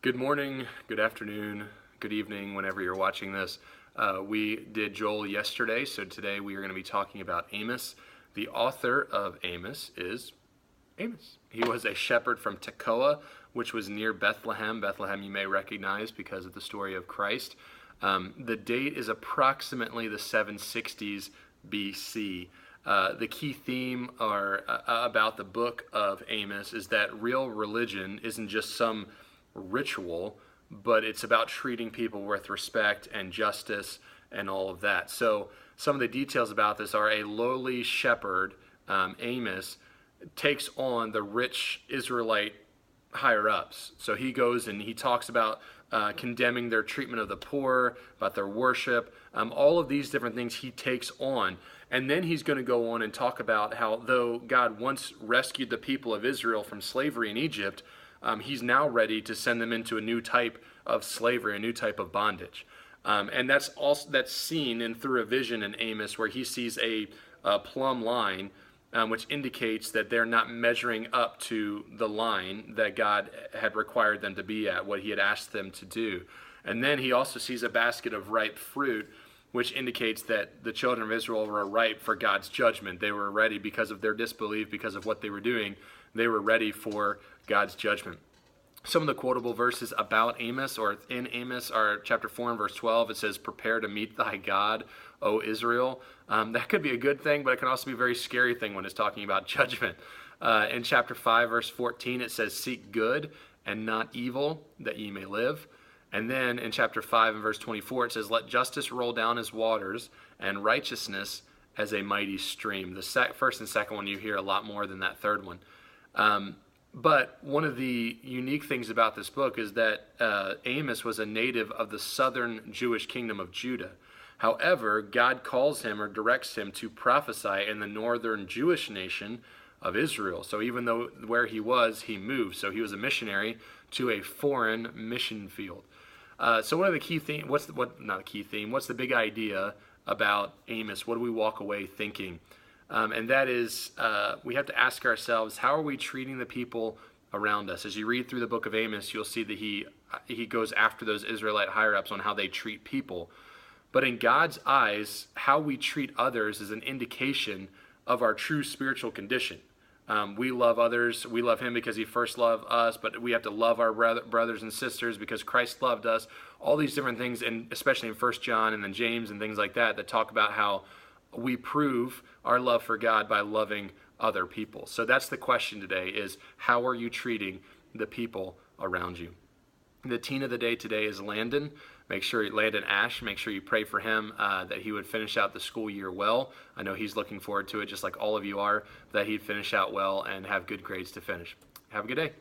Good morning, good afternoon, good evening, whenever you're watching this. We did Joel yesterday, so today we are going to be talking about Amos. The author of Amos is Amos. He was a shepherd from Tekoa, which was near Bethlehem. Bethlehem you may recognize because of the story of Christ. The date is approximately the 760s BC. The key theme about the book of Amos is that real religion isn't just some ritual, but it's about treating people with respect and justice and all of that. So some of the details about this are a lowly shepherd, Amos, takes on the rich Israelite higher-ups. So he goes and he talks about condemning their treatment of the poor, about their worship, all of these different things he takes on. And then he's going to go on and talk about how though God once rescued the people of Israel from slavery in Egypt, he's now ready to send them into a new type of slavery, a new type of bondage. And that's seen in through a vision in Amos where he sees a plumb line, which indicates that they're not measuring up to the line that God had required them to be at, what he had asked them to do. And then he also sees a basket of ripe fruit, which indicates that the children of Israel were ripe for God's judgment. They were ready because of their disbelief, because of what they were doing. They were ready for God's judgment. Some of the quotable verses about Amos or in Amos are chapter 4 and verse 12. It says, "Prepare to meet thy God, O Israel." That could be a good thing, but it can also be a very scary thing when it's talking about judgment. In chapter 5, verse 14, it says, "Seek good and not evil, that ye may live." And then in chapter 5 and verse 24, it says, "Let justice roll down as waters, and righteousness as a mighty stream." The first and second one you hear a lot more than that third one. But one of the unique things about this book is that Amos was a native of the southern Jewish kingdom of Judah. However, God calls him or directs him to prophesy in the northern Jewish nation of Israel. So even though where he was, he moved. So he was a missionary to a foreign mission field. So what are the key themes? What's the big idea about Amos? What do we walk away thinking? And that is, we have to ask ourselves, how are we treating the people around us? As you read through the book of Amos, you'll see that he goes after those Israelite higher-ups on how they treat people. But in God's eyes, how we treat others is an indication of our true spiritual condition. We love others. We love him because he first loved us, but we have to love our brothers and sisters because Christ loved us. All these different things, and especially in 1 John and then James and things like that talk about how we prove our love for God by loving other people. So that's the question today is, how are you treating the people around you? The teen of the day today is Landon. Landon Ash, make sure you pray for him that he would finish out the school year well. I know he's looking forward to it, just like all of you are, that he'd finish out well and have good grades to finish. Have a good day.